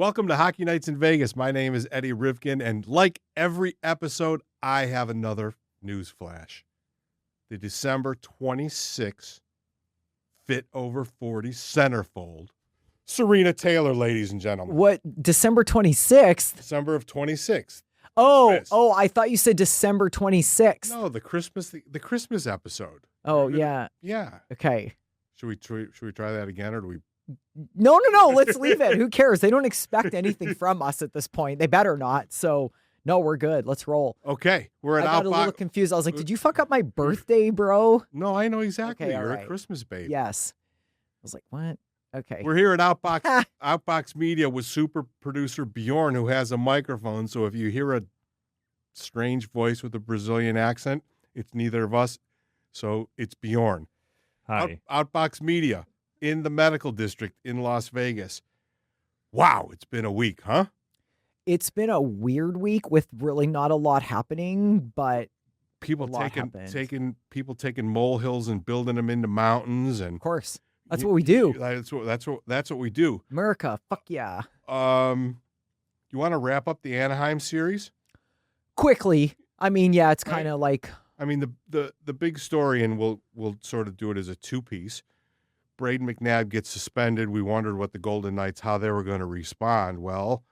Welcome to Hockey Nights in Vegas. My name is Eddie Rivkin, and like every episode, I have another news flash. The December 26th Fit Over 40 centerfold. Sarina Taylor, ladies and gentlemen. What, December 26th? December of 26th. Oh, I thought you said December 26th. No, the Christmas episode. Oh, yeah. Yeah. Okay. Should we try that again, or do we? No. Let's leave it. Who cares? They don't expect anything from us at this point. They better not. So, no, we're good. Let's roll. Okay. We're at I got OUTBOX. a little confused. I was like, did you fuck up my birthday, bro? No, I know exactly. Okay, You're right. a Christmas babe. Yes. I was like, what? Okay. We're here at OUTBOX, OUTBOX Media with super producer Bjorn, who has a microphone. So if you hear a strange voice with a Brazilian accent, it's neither of us. So it's Bjorn. Hi. OUTBOX Media in the medical district in Las Vegas. Wow, it's been a week, huh? It's been a weird week with really not a lot happening, but People a lot happened. taking molehills and building them into mountains, and of course, that's what we do. That's what we do. America, fuck yeah. You want to wrap up the Anaheim series? Quickly. I mean, yeah, it's Right. kind of like, I mean, the big story, and we'll sort of do it as a two-piece. Braden McNabb gets suspended. We wondered what the Golden Knights, how they were going to respond. Well,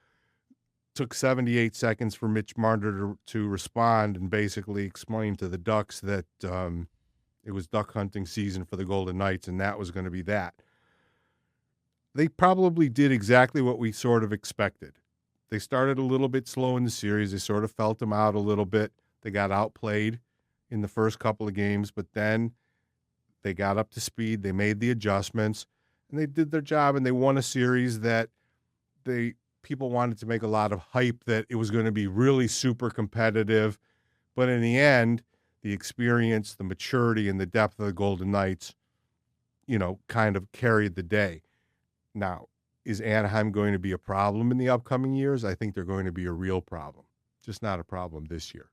took 78 seconds for Mitch Marner to respond and basically explain to the Ducks that it was duck hunting season for the Golden Knights, and that was going to be that. They probably did exactly what we sort of expected. They started a little bit slow in the series. They sort of felt them out a little bit. They got outplayed in the first couple of games, but then they got up to speed. They made the adjustments, and they did their job, and they won a series that people wanted to make a lot of hype that it was going to be really super competitive. But in the end, the experience, the maturity, and the depth of the Golden Knights, kind of carried the day. Now, is Anaheim going to be a problem in the upcoming years? I think they're going to be a real problem, just not a problem this year.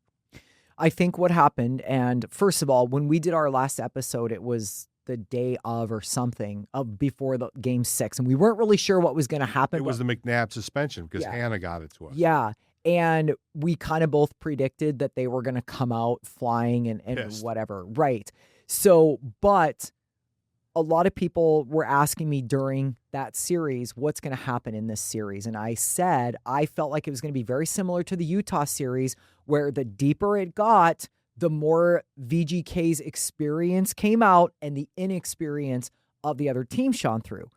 I think what happened, and first of all, when we did our last episode, it was the day of or something of before the game 6, and we weren't really sure what was going to happen. It was the McNabb suspension because Hannah got it to us. Yeah, and we kind of both predicted that they were going to come out flying and whatever. Right. So, but a lot of people were asking me during that series, what's going to happen in this series? And I said, I felt like it was going to be very similar to the Utah series, where the deeper it got, the more VGK's experience came out and the inexperience of the other team shone through.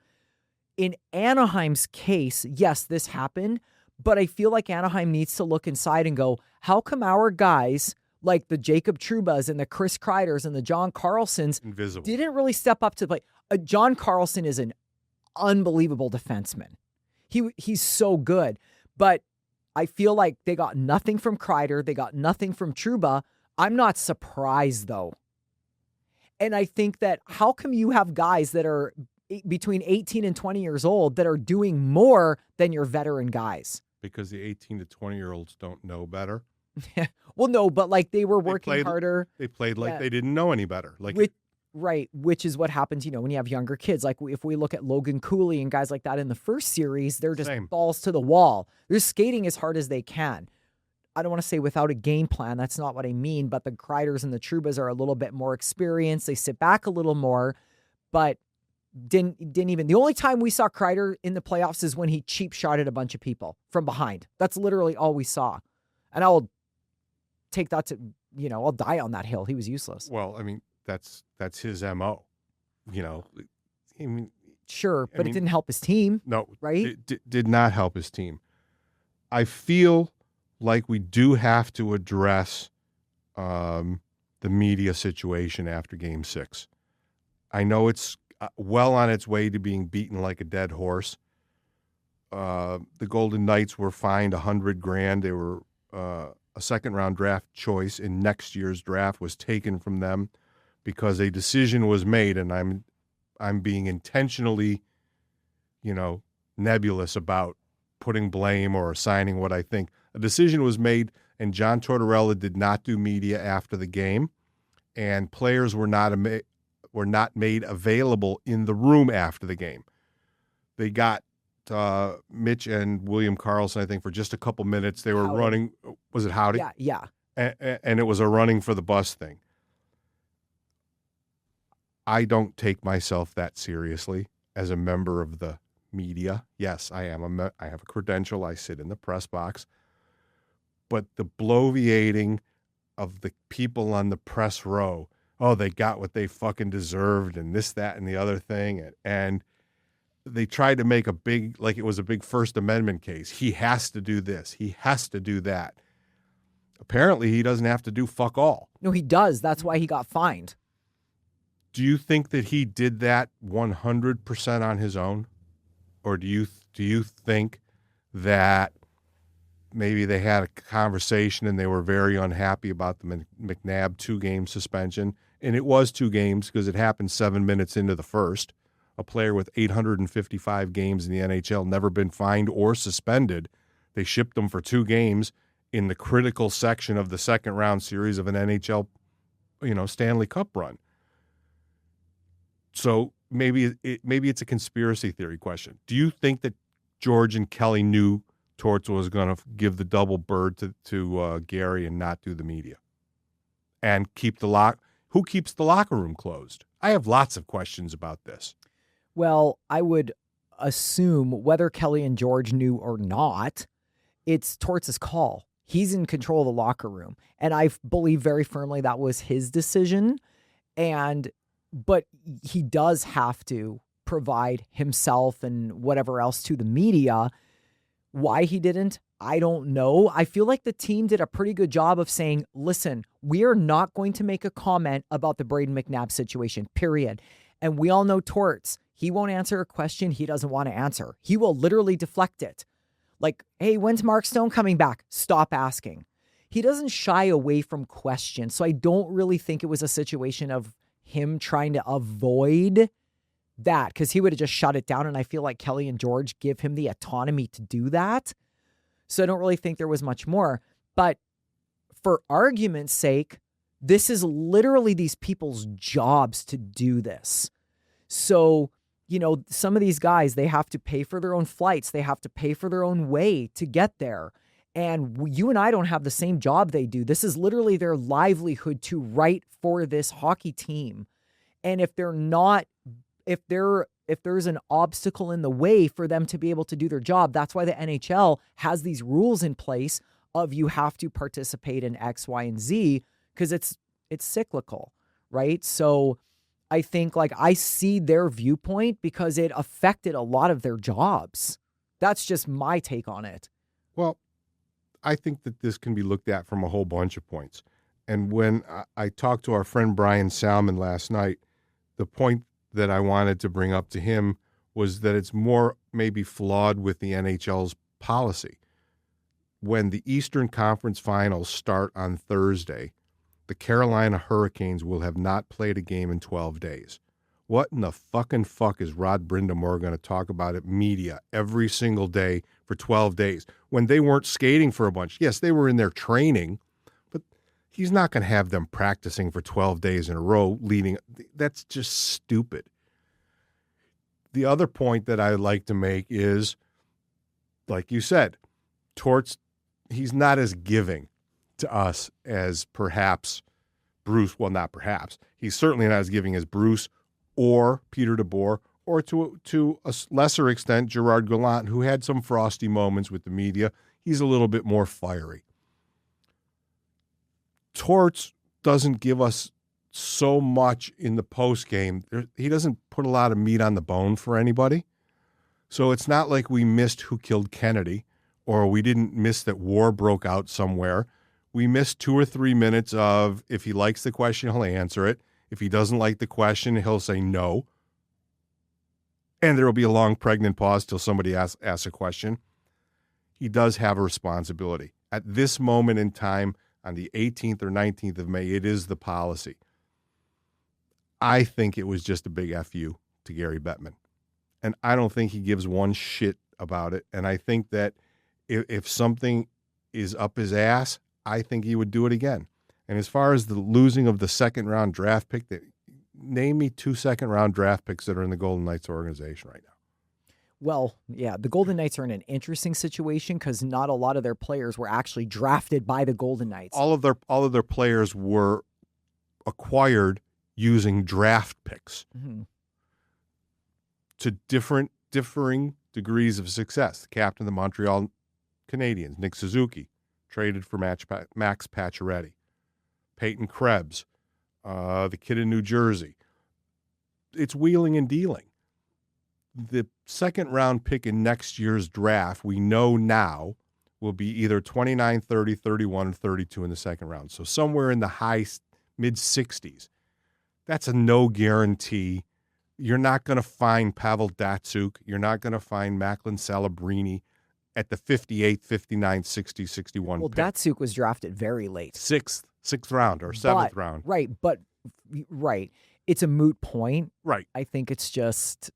In Anaheim's case, yes, this happened, but I feel like Anaheim needs to look inside and go, how come our guys like the Jacob Trubas and the Chris Kreiders and the John Carlsons didn't really step up to the plate? John Carlson is an unbelievable defenseman. He's so good, but I feel like they got nothing from Kreider. They got nothing from Trouba. I'm not surprised, though. And I think that how come you have guys that are between 18 and 20 years old that are doing more than your veteran guys? Because the 18 to 20-year-olds don't know better. Well, no, but like they were working harder. They played like they didn't know any better. Which is what happens, when you have younger kids. Like if we look at Logan Cooley and guys like that in the first series, they're just balls to the wall. They're skating as hard as they can. I don't want to say without a game plan. That's not what I mean. But the Kreiders and the Trubas are a little bit more experienced. They sit back a little more, but didn't even. The only time we saw Kreider in the playoffs is when he cheap shotted a bunch of people from behind. That's literally all we saw. And I'll take that to, I'll die on that hill. He was useless. Well, I mean, that's his MO. Sure, but it didn't help his team. No, right? It did not help his team. I feel like we do have to address the media situation after Game 6. I know it's well on its way to being beaten like a dead horse. The Golden Knights were fined $100,000. They were a second-round draft choice in next year's draft was taken from them because a decision was made, and I'm being intentionally, nebulous about putting blame or assigning what I think. A decision was made, and John Tortorella did not do media after the game, and players were not made available in the room after the game. They got Mitch and William Karlsson, I think, for just a couple minutes. They were Howdy. running. Was it Howdy? Yeah. And it was a running for the bus thing. I don't take myself that seriously as a member of the media. Yes, I am. I have a credential. I sit in the press box. But the bloviating of the people on the press row, oh, they got what they fucking deserved and this, that, and the other thing. And they tried to make like it was a big First Amendment case. He has to do this. He has to do that. Apparently, he doesn't have to do fuck all. No, he does. That's why he got fined. Do you think that he did that 100% on his own? Or do you think that maybe they had a conversation and they were very unhappy about the McNabb 2-game suspension? And it was 2 games because it happened 7 minutes into the first. A player with 855 games in the NHL, never been fined or suspended. They shipped him for 2 games in the critical section of the second round series of an NHL, Stanley Cup run. So maybe it's a conspiracy theory question. Do you think that George and Kelly knew Torts was going to give the double bird to Gary and not do the media, and who keeps the locker room closed? I have lots of questions about this. Well, I would assume whether Kelly and George knew or not, it's Torts' call. He's in control of the locker room, and I believe very firmly that was his decision. But he does have to provide himself and whatever else to the media. Why he didn't, I don't know. I feel like the team did a pretty good job of saying, listen, we are not going to make a comment about the Braden McNabb situation, period. And we all know Torts. He won't answer a question he doesn't want to answer. He will literally deflect it. Like, hey, when's Mark Stone coming back? Stop asking. He doesn't shy away from questions. So I don't really think it was a situation of him trying to avoid that, because he would have just shut it down. And I feel like Kelly and George give him the autonomy to do that. So I don't really think there was much more. But for argument's sake, this is literally these people's jobs to do this. So, some of these guys, they have to pay for their own flights. They have to pay for their own way to get there. And you and I don't have the same job they do. This is literally their livelihood to write for this hockey team. And if there's an obstacle in the way for them to be able to do their job, that's why the NHL has these rules in place of you have to participate in X, Y, and Z, because it's cyclical, right? So I think I see their viewpoint because it affected a lot of their jobs. That's just my take on it. Well, I think that this can be looked at from a whole bunch of points. And when I talked to our friend Brian Salmon last night, the point that I wanted to bring up to him was that it's more maybe flawed with the NHL's policy. When the Eastern Conference Finals start on Thursday, the Carolina Hurricanes will have not played a game in 12 days. What in the fucking fuck is Rod Brindamore going to talk about at media every single day for 12 days when they weren't skating for a bunch? Yes, they were in their training, but he's not going to have them practicing for 12 days in a row leading. That's just stupid. The other point that I like to make is, like you said, Torts, he's not as giving to us as perhaps Bruce. Well, not perhaps. He's certainly not as giving as Bruce or Peter DeBoer, or to a lesser extent, Gerard Gallant, who had some frosty moments with the media. He's a little bit more fiery. Torts doesn't give us so much in the post game. He doesn't put a lot of meat on the bone for anybody. So it's not like we missed who killed Kennedy, or we didn't miss that war broke out somewhere. We missed 2 or 3 minutes of, if he likes the question, he'll answer it. If he doesn't like the question, he'll say no. And there will be a long pregnant pause till somebody asks a question. He does have a responsibility. At this moment in time, on the 18th or 19th of May, it is the policy. I think it was just a big FU to Gary Bettman. And I don't think he gives one shit about it. And I think that if something is up his ass, I think he would do it again. And as far as the losing of the second-round draft pick, name me 2 second-round draft picks that are in the Golden Knights organization right now. Well, yeah, the Golden Knights are in an interesting situation because not a lot of their players were actually drafted by the Golden Knights. All of their players were acquired using draft picks to differing degrees of success. The captain of the Montreal Canadiens, Nick Suzuki, traded for Max Pacioretty. Peyton Krebs, the kid in New Jersey. It's wheeling and dealing. The second round pick in next year's draft, we know now, will be either 29, 30, 31, or 32 in the second round. So somewhere in the mid-60s. That's a no guarantee. You're not going to find Pavel Datsyuk. You're not going to find Macklin Celebrini at the 58, 59, 60, 61 pick. Datsyuk was drafted very late. Sixth round or seventh round. Right. It's a moot point. Right. I think it's just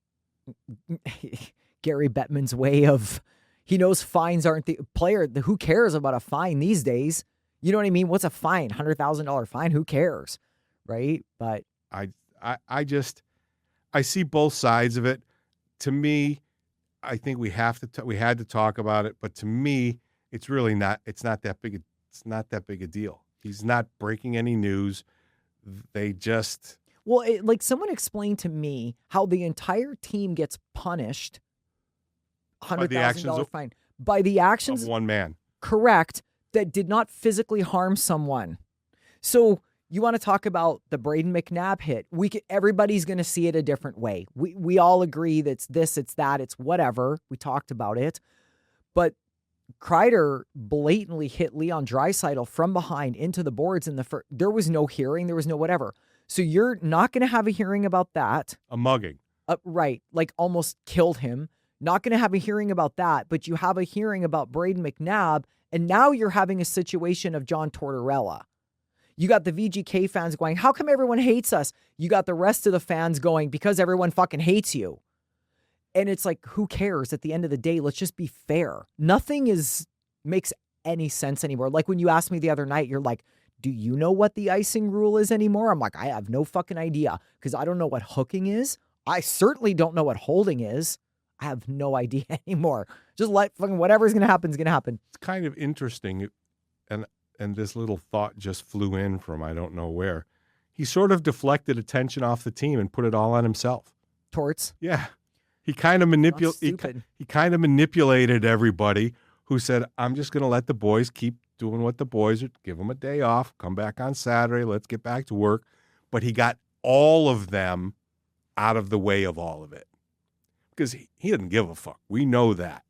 Gary Bettman's way of, he knows fines aren't the player. Who cares about a fine these days? You know what I mean? What's a fine? $100,000 fine? Who cares? Right. But I see both sides of it. To me, I think we had to talk about it, but to me, it's really not. It's not that big. It's not that big a deal. He's not breaking any news. They just like someone explained to me how the entire team gets punished. $100,000 fine by the actions of one man. Correct. That did not physically harm someone. So you want to talk about the Braden McNabb hit? Everybody's going to see it a different way. We all agree that it's this, it's that, it's whatever. We talked about it, but Kreider blatantly hit Leon Draisaitl from behind into the boards in the first. There was no hearing. There was no whatever. So you're not going to have a hearing about that. A mugging. Right. Like almost killed him. Not going to have a hearing about that, but you have a hearing about Braden McNabb, and now you're having a situation of John Tortorella. You got the VGK fans going, how come everyone hates us? You got the rest of the fans going, because everyone fucking hates you. And it's like, who cares? At the end of the day, let's just be fair. Nothing makes any sense anymore. Like when you asked me the other night, you're like, do you know what the icing rule is anymore? I'm like, I have no fucking idea because I don't know what hooking is. I certainly don't know what holding is. I have no idea anymore. Just let fucking whatever's going to happen is going to happen. It's kind of interesting. And this little thought just flew in from I don't know where. He sort of deflected attention off the team and put it all on himself. Torts? Yeah. He kind of manipulated everybody who said, I'm just going to let the boys keep doing what the boys are, give them a day off, come back on Saturday, let's get back to work. But he got all of them out of the way of all of it. Because he didn't give a fuck. We know that.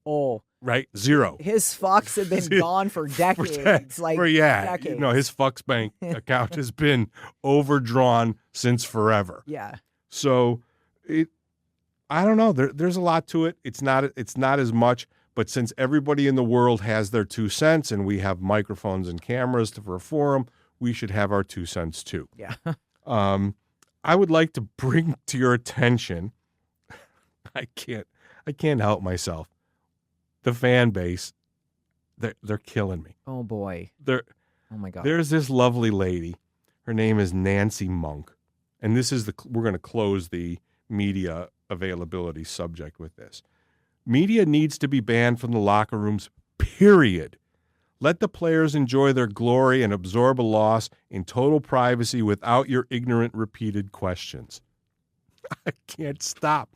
Oh. Right? Zero. His Fox have been gone for decades. Decades. His Fox bank account has been overdrawn since forever. Yeah. So I don't know. There's a lot to it. It's not as much, but since everybody in the world has their 2 cents and we have microphones and cameras for a forum, we should have our 2 cents too. Yeah. I would like to bring to your attention, I can't help myself. The fan base, they're killing me. Oh boy. Oh my God. There's this lovely lady. Her name is Nancy Monk. And we're going to close the media availability subject with this. Media needs to be banned from the locker rooms, period. Let the players enjoy their glory and absorb a loss in total privacy without your ignorant repeated questions. I can't stop.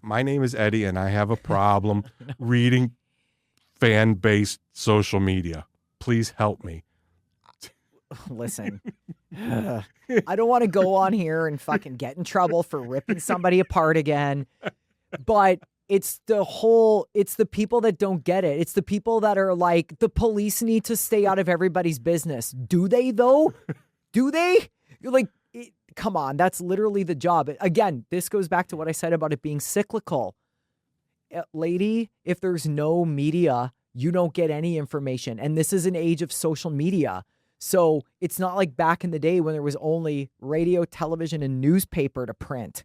My name is Eddie, and I have a problem reading fan-based social media. Please help me. Listen, I don't want to go on here and fucking get in trouble for ripping somebody apart again, but it's the people that don't get it. It's the people that are like, the police need to stay out of everybody's business. Do they though? Do they? You're like, come on, that's literally the job. Again, this goes back to what I said about it being cyclical. Lady, if there's no media, you don't get any information. And this is an age of social media. So it's not like back in the day when there was only radio, television, and newspaper to print.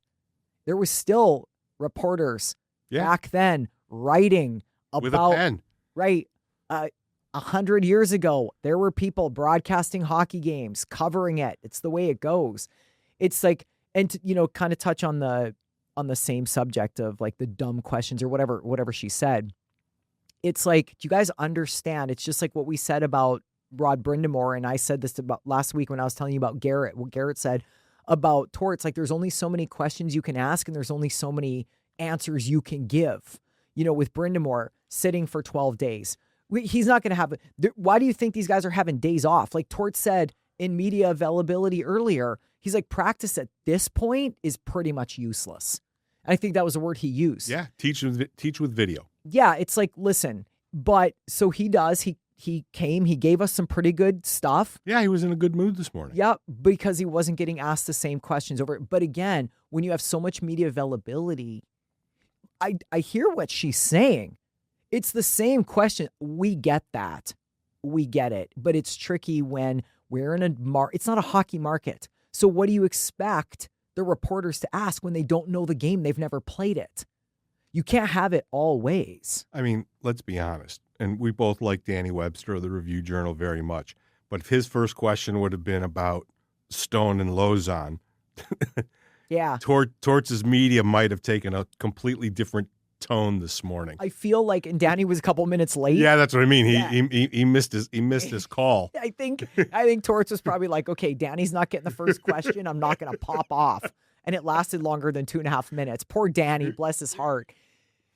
There was still reporters back then writing about, with a pen. Right. 100 years ago, there were people broadcasting hockey games, covering it. It's the way it goes. It's like, and to, kind of touch on the on the same subject of like the dumb questions or whatever she said. It's like, do you guys understand? It's just like what we said about Rod Brindamore, and I said this about last week when I was telling you about Garrett, what Garrett said about Torts. Like, there's only so many questions you can ask, and there's only so many answers you can give. You know, with Brindamore sitting for 12 days, he's not going to have. Why do you think these guys are having days off? Like Torts said in media availability earlier, he's like, practice at this point is pretty much useless. I think that was the word he used. Yeah, teach with video. Yeah, it's like, listen, but so he does. He came, he gave us some pretty good stuff. Yeah, he was in a good mood this morning. Yeah, because he wasn't getting asked the same questions over. But again, when you have so much media availability, I hear what she's saying. It's the same question. We get that. We get it. But it's tricky when we're in it's not a hockey market. So what do you expect the reporters to ask when they don't know the game? They've never played it. You can't have it all ways. I mean, let's be honest. And we both like Danny Webster of the Review Journal very much. But if his first question would have been about Stone and Lozon, yeah, Torts' media might have taken a completely different tone this morning. I feel like, and Danny was a couple minutes late. Yeah, that's what I mean. He missed his call. I think Torts was probably like, okay, Danny's not getting the first question. I'm not going to pop off. And it lasted longer than 2.5 minutes. Poor Danny, bless his heart.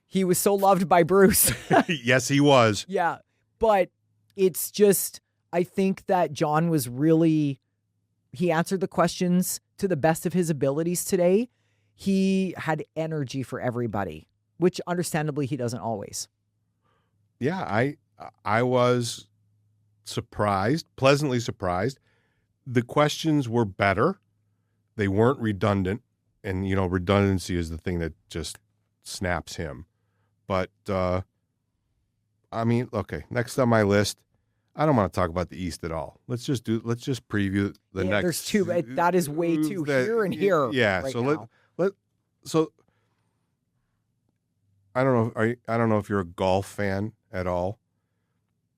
He was so loved by Bruce. Yes, he was. Yeah. But it's just, I think that John was really, he answered the questions to the best of his abilities today. He had energy for everybody, which understandably he doesn't always. Yeah, I was surprised, pleasantly surprised. The questions were better. They weren't redundant. And, you know, redundancy is the thing that just snaps him. But, I mean, okay, next on my list, I don't want to talk about the East at all. Let's just preview the next. There's two, that is way too here and here. Yeah, right so now. So I don't know if you're a golf fan at all.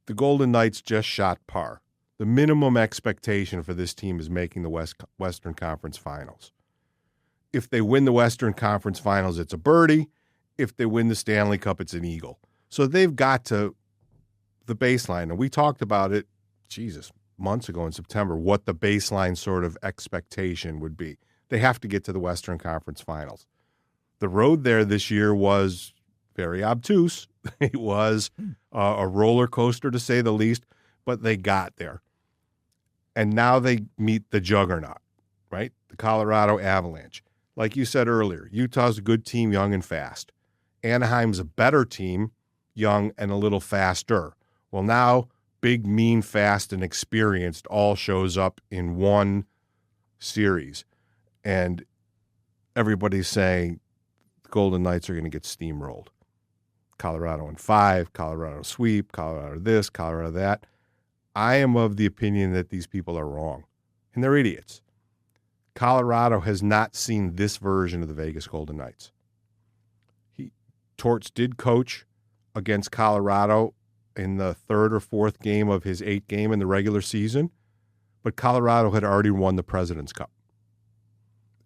The Golden Knights just shot par. The minimum expectation for this team is making the Western Conference Finals. If they win the Western Conference Finals, it's a birdie. If they win the Stanley Cup, it's an eagle. So they've got to the baseline, and we talked about it, months ago in September, what the baseline sort of expectation would be. They have to get to the Western Conference Finals. The road there this year was very obtuse. It was a roller coaster, to say the least, but they got there. And now they meet the juggernaut, right? The Colorado Avalanche. Like you said earlier, Utah's a good team, young and fast. Anaheim's a better team, young and a little faster. Well, now big, mean, fast, and experienced all shows up in one series. And everybody's saying the Golden Knights are going to get steamrolled. Colorado in 5, Colorado sweep, Colorado this, Colorado that. I am of the opinion that these people are wrong, and they're idiots. Colorado has not seen this version of the Vegas Golden Knights. Torts did coach against Colorado in the 3rd or 4th game of his 8th game in the regular season, but Colorado had already won the President's Cup.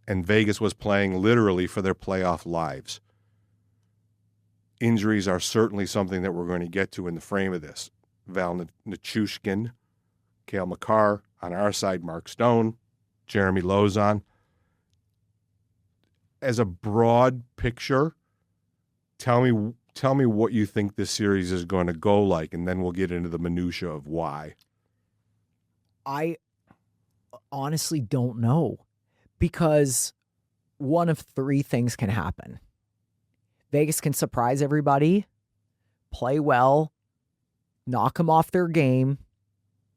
And Vegas was playing literally for their playoff lives. Injuries are certainly something that we're going to get to in the frame of this. Val Nichushkin, Cale Makar, on our side, Mark Stone, Jeremy Lozon. As a broad picture, tell me what you think this series is going to go like, and then we'll get into the minutia of why. I honestly don't know, because one of 3 things can happen. Vegas can surprise everybody, play well, knock them off their game.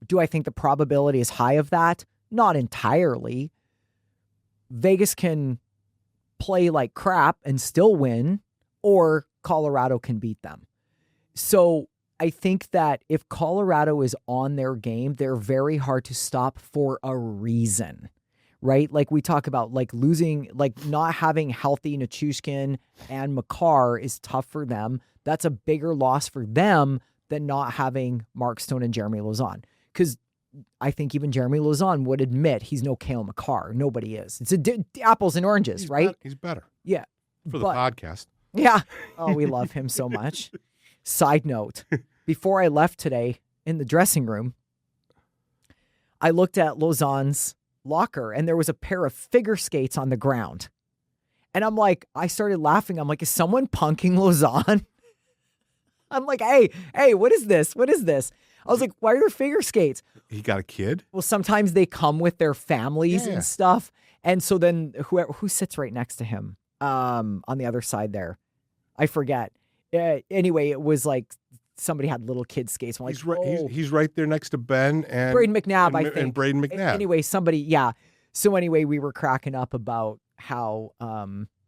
Do I think the probability is high of that? Not entirely. Vegas can play like crap and still win, or Colorado can beat them. So I think that if Colorado is on their game, they're very hard to stop for a reason, right? Like we talk about, like losing, like not having healthy Nichushkin and Makar is tough for them. That's a bigger loss for them than not having Mark Stone and Jeremy Lauzon. Because I think even Jeremy Lauzon would admit he's no Cale Makar. Nobody is. It's apples and oranges, right? He's better. Yeah. For the podcast. Yeah. Oh, we love him so much. Side note, before I left today in the dressing room, I looked at Lauzon's locker and there was a pair of figure skates on the ground. And I'm like, I started laughing. I'm like, is someone punking Lauzon? I'm like, hey, what is this? What is this? I was like, why are there figure skates? He got a kid? Well, sometimes they come with their families and stuff. And so then who sits right next to him on the other side there? I forget. Anyway, it was like somebody had little kid skates. I'm like, he's right there next to Ben and Braden McNabb, I think. And Braden McNabb. Anyway, So anyway, we were cracking up about how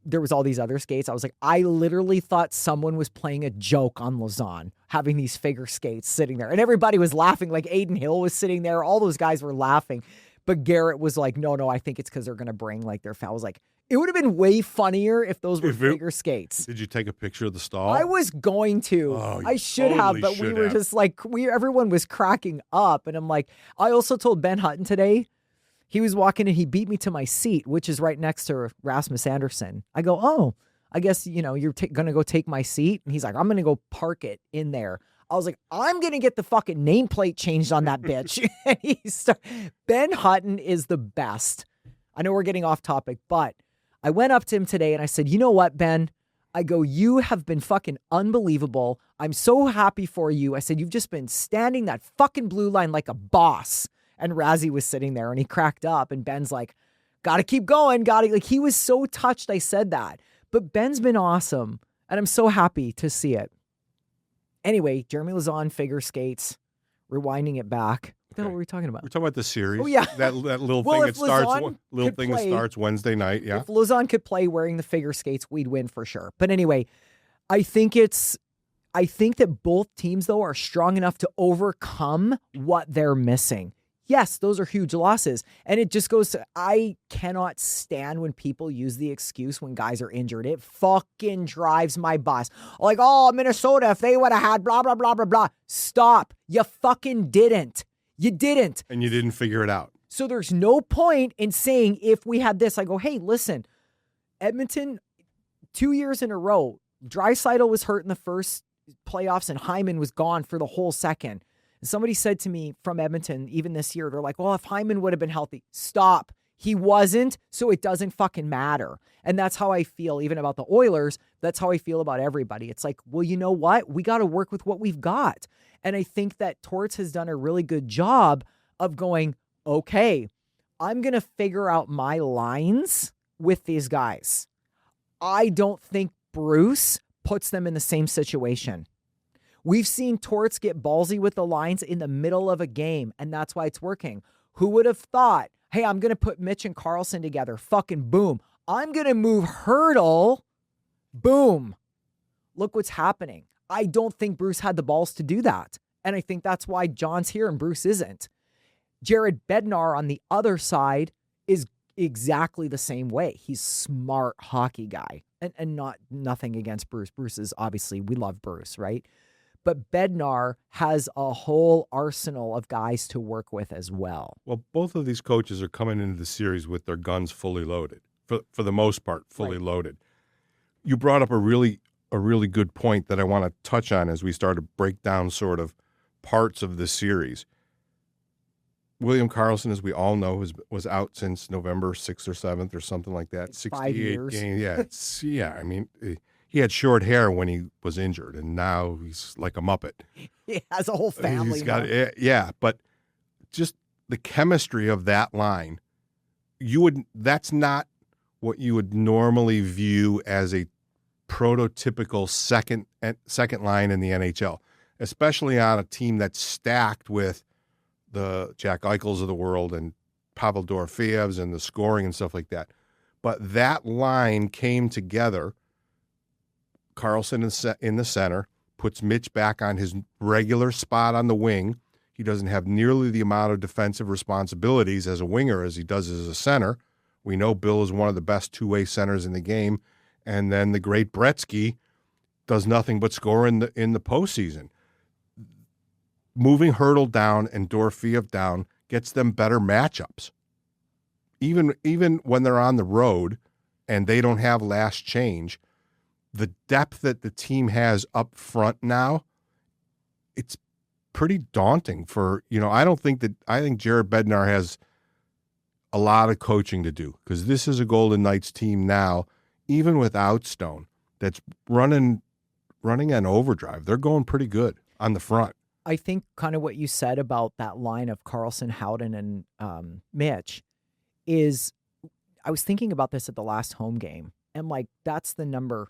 there was all these other skates. I was like, I literally thought someone was playing a joke on Lauzon, having these figure skates sitting there. And everybody was laughing. Like Aiden Hill was sitting there. All those guys were laughing. But Garrett was like, no, I think it's because they're going to bring like their family. I was like, it would have been way funnier if those were figure skates. Did you take a picture of the stall? I was going to. I should have, but we were just like, everyone was cracking up. And I'm like, I also told Ben Hutton today, he was walking and he beat me to my seat, which is right next to Rasmus Anderson. I go, oh, I guess, you're going to go take my seat. And he's like, I'm going to go park it in there. I was like, I'm going to get the fucking nameplate changed on that bitch. And Ben Hutton is the best. I know we're getting off topic, but I went up to him today and I said, you know what, Ben? I go, you have been fucking unbelievable. I'm so happy for you. I said, you've just been standing that fucking blue line like a boss. And Razzie was sitting there and he cracked up and Ben's like, gotta keep going. Like he was so touched I said that. But Ben's been awesome and I'm so happy to see it. Anyway, Jeremy Lauzon figure skates, rewinding it back. What the hell were we talking about? We're talking about the series. Oh, yeah. That little thing that starts Wednesday night. Yeah. If Lauzon could play wearing the figure skates, we'd win for sure. But anyway, I think that both teams, though, are strong enough to overcome what they're missing. Yes, those are huge losses. And it just goes to, I cannot stand when people use the excuse when guys are injured. It fucking drives my bus. Like, oh, Minnesota, if they would have had blah, blah, blah, blah, blah. Stop. You fucking didn't. You didn't. And you didn't figure it out. So there's no point in saying if we had this, I go, hey, listen, Edmonton, 2 years in a row, Draisaitl was hurt in the first playoffs and Hyman was gone for the whole second. And somebody said to me from Edmonton, even this year, they're like, well, if Hyman would have been healthy, stop. He wasn't, so it doesn't fucking matter. And that's how I feel even about the Oilers. That's how I feel about everybody. It's like, well, you know what? We got to work with what we've got. And I think that Torts has done a really good job of going, okay, I'm going to figure out my lines with these guys. I don't think Bruce puts them in the same situation. We've seen Torts get ballsy with the lines in the middle of a game, and that's why it's working. Who would have thought, hey, I'm going to put Mitch and Carlson together. Fucking boom. I'm going to move Hurdle. Boom. Look what's happening. I don't think Bruce had the balls to do that. And I think that's why John's here and Bruce isn't. Jared Bednar on the other side is exactly the same way. He's smart hockey guy. And nothing against Bruce. Bruce is obviously, we love Bruce, right? But Bednar has a whole arsenal of guys to work with as well. Well, both of these coaches are coming into the series with their guns fully loaded, for the most part, fully loaded. You brought up a really good point that I want to touch on as we start to break down sort of parts of the series. William Karlsson, as we all know, was out since November 6th or 7th or something like that. 5 years. Games. Yeah, I mean, he had short hair when he was injured, and now he's like a Muppet. He has a whole family. But just the chemistry of that line, that's not what you would normally view as a prototypical second line in the NHL, especially on a team that's stacked with the Jack Eichels of the world and Pavel Dorofeevs and the scoring and stuff like that. But that line came together. Karlsson in the center, puts Mitch back on his regular spot on the wing. He doesn't have nearly the amount of defensive responsibilities as a winger as he does as a center. We know Bill is one of the best two-way centers in the game. And then the great Gretzky does nothing but score in the postseason. Moving Hurdle down and Dorofeev down gets them better matchups. Even when they're on the road, and they don't have last change, the depth that the team has up front now, it's pretty daunting for, I think Jared Bednar has a lot of coaching to do, because this is a Golden Knights team now, even without Stone, that's running on overdrive. They're going pretty good on the front. I think kind of what you said about that line of Carlson, Howden, and Mitch is, I was thinking about this at the last home game, and like, that's the number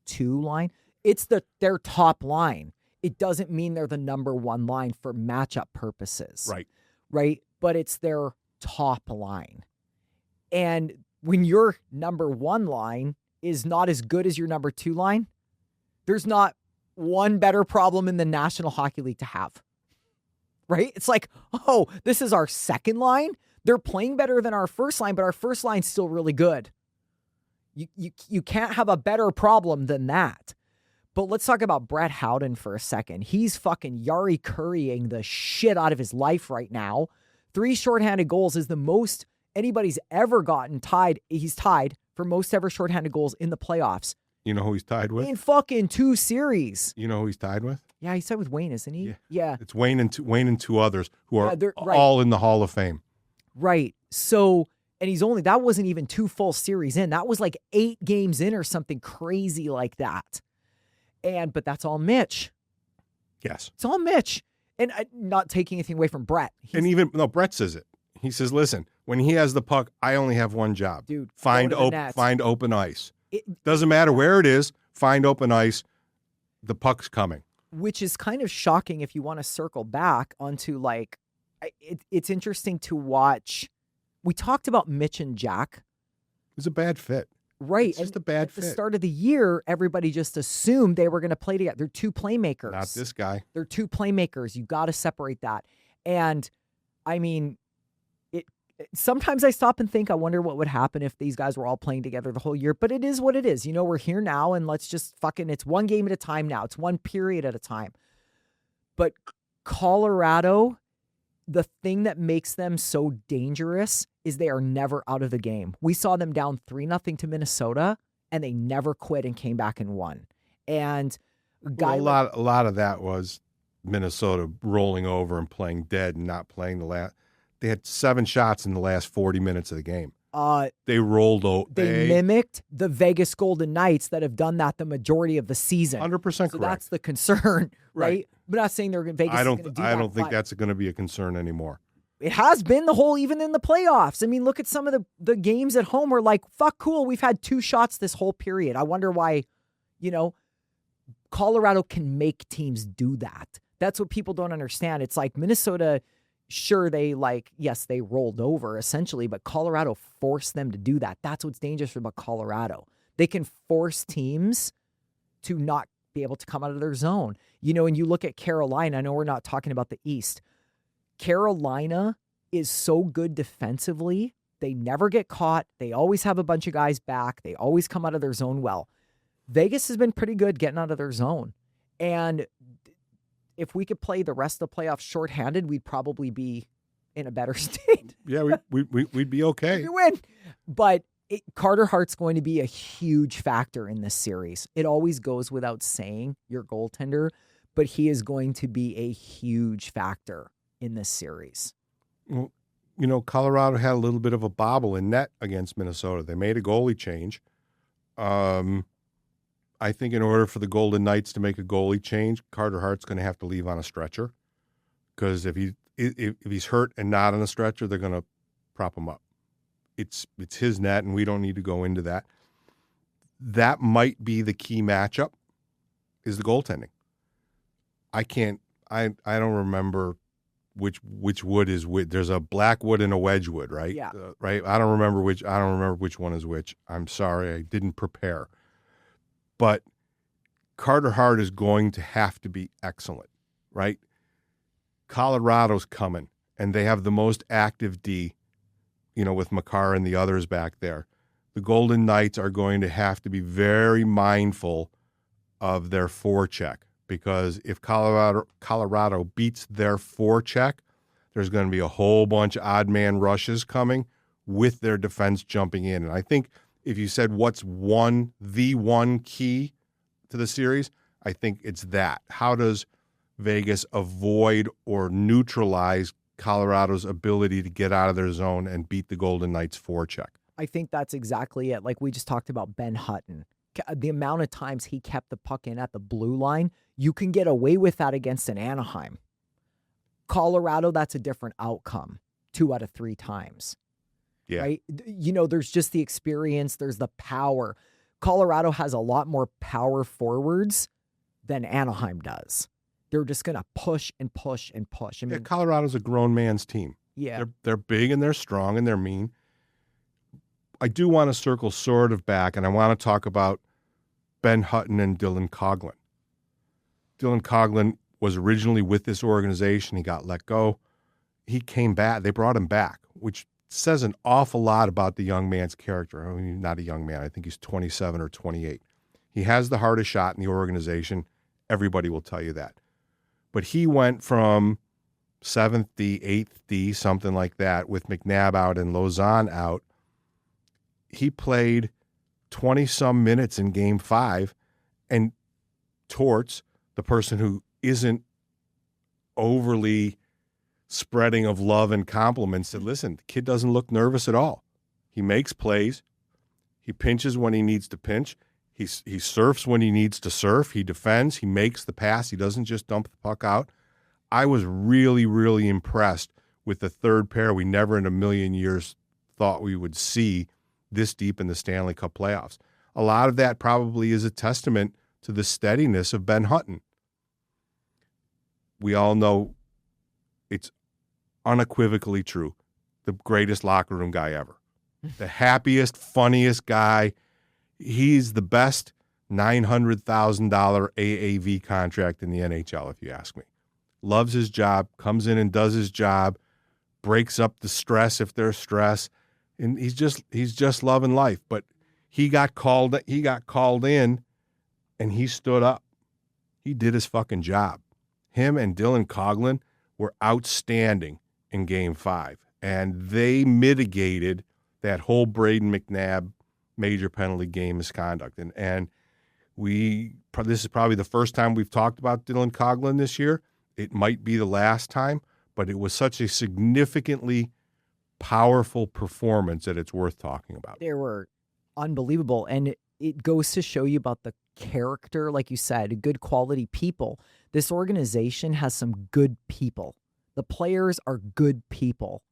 2 line. It's their top line. It doesn't mean they're the number 1 line for matchup purposes. Right. But it's their top line. And when your number 1 line is not as good as your number 2 line, there's not one better problem in the National Hockey League to have. Right? It's like, oh, this is our second line. They're playing better than our first line, but our first line's still really good. You can't have a better problem than that. But let's talk about Brett Howden for a second. He's fucking Yari Currying the shit out of his life right now. 3 shorthanded goals is the most anybody's ever gotten tied. He's tied for most ever shorthanded goals in the playoffs. You know who he's tied with? In fucking 2 series. You know who he's tied with? Yeah, he's tied with Wayne, isn't he? Yeah. It's Wayne and 2 others who are all in the Hall of Fame. Right. So, and that wasn't even 2 full series in. That was like 8 games in or something crazy like that. But that's all Mitch. Yes. It's all Mitch. And not taking anything away from Brett. Brett says it. He says, listen, when he has the puck, I only have one job. Dude, find open ice. Doesn't matter where it is, find open ice. The puck's coming. Which is kind of shocking if you want to circle back onto like, it's interesting to watch. We talked about Mitch and Jack. It was a bad fit. Right. It's just a bad fit. At the start of the year, everybody just assumed they were going to play together. They're 2 playmakers. Not this guy. They're 2 playmakers. You got to separate that. And I mean, sometimes I stop and think, I wonder what would happen if these guys were all playing together the whole year. But it is what it is. We're here now, and let's just it's 1 game at a time now. It's 1 period at a time. But Colorado, the thing that makes them so dangerous is they are never out of the game. We saw them down 3-0 to Minnesota, and they never quit and came back and won. And a lot of that was Minnesota rolling over and playing dead and not playing the last. They had 7 shots in the last 40 minutes of the game. They rolled over. They mimicked the Vegas Golden Knights that have done that the majority of the season. 100% correct. So that's the concern, right? But not saying Vegas is going to do that. I don't think that's going to be a concern anymore. It has been even in the playoffs. I mean, look at some of the games at home where like, fuck, cool, we've had 2 shots this whole period. I wonder why, Colorado can make teams do that. That's what people don't understand. It's like Minnesota, sure, they they rolled over essentially, but Colorado forced them to do that. That's what's dangerous about Colorado. They can force teams to not be able to come out of their zone. And you look at Carolina, I know we're not talking about the East. Carolina is so good defensively. They never get caught. They always have a bunch of guys back. They always come out of their zone well. Vegas has been pretty good getting out of their zone. And if we could play the rest of the playoffs shorthanded, we'd probably be in a better state. Yeah, we'd be okay. We win. But Carter Hart's going to be a huge factor in this series. It always goes without saying, your goaltender, but he is going to be a huge factor in this series. Well, Colorado had a little bit of a bobble in net against Minnesota. They made a goalie change. I think in order for the Golden Knights to make a goalie change, Carter Hart's going to have to leave on a stretcher, because if he's hurt and not on a stretcher, they're going to prop him up. It's his net, and we don't need to go into that. That might be the key matchup, is the goaltending. I don't remember which wood is which. There's a black wood and a wedge wood, right? Yeah. Right. I don't remember which one is which. I'm sorry, I didn't prepare. But Carter Hart is going to have to be excellent, right? Colorado's coming, and they have the most active D, with Makar and the others back there. The Golden Knights are going to have to be very mindful of their forecheck, because if Colorado beats their forecheck, there's going to be a whole bunch of odd man rushes coming with their defense jumping in. And I think if you said what's the one key to the series, I think it's that. How does Vegas avoid or neutralize Colorado's ability to get out of their zone and beat the Golden Knights forecheck? I think that's exactly it. Like we just talked about Ben Hutton. The amount of times he kept the puck in at the blue line, you can get away with that against an Anaheim. Colorado, that's a different outcome 2 out of 3 times. Yeah. Right? There's just the experience. There's the power. Colorado has a lot more power forwards than Anaheim does. They're just going to push and push and push. I mean, Colorado's a grown man's team. Yeah. They're big and they're strong and they're mean. I do want to circle sort of back, and I want to talk about Ben Hutton and Dylan Coghlan. Dylan Coghlan was originally with this organization. He got let go. He came back. They brought him back, which says an awful lot about the young man's character. I mean, not a young man. I think he's 27 or 28. He has the hardest shot in the organization. Everybody will tell you that. But he went from 7th D, 8th D, something like that, with McNabb out and Lauzon out. He played 20-some minutes in Game 5, and Torts, the person who isn't overly spreading of love and compliments, said, listen, the kid doesn't look nervous at all. He makes plays. He pinches when he needs to pinch. He surfs when he needs to surf. He defends. He makes the pass. He doesn't just dump the puck out. I was really, really impressed with the third pair we never in a million years thought we would see this deep in the Stanley Cup playoffs. A lot of that probably is a testament to the steadiness of Ben Hutton. We all know it's unequivocally true. The greatest locker room guy ever. The happiest, funniest guy. He's the best $900,000 AAV contract in the NHL, if you ask me. Loves his job, comes in and does his job, breaks up the stress if there's stress, and he's just loving life. But he got called in, and he stood up. He did his fucking job. Him and Dylan Coghlan were outstanding in Game 5, and they mitigated that whole Braden McNabb major penalty game misconduct. And this is probably the first time we've talked about Dylan Coghlan this year. It might be the last time, but it was such a significantly powerful performance that it's worth talking about. They were unbelievable, and it goes to show you about the character, like you said, good quality people. This organization has some good people. The players are good people.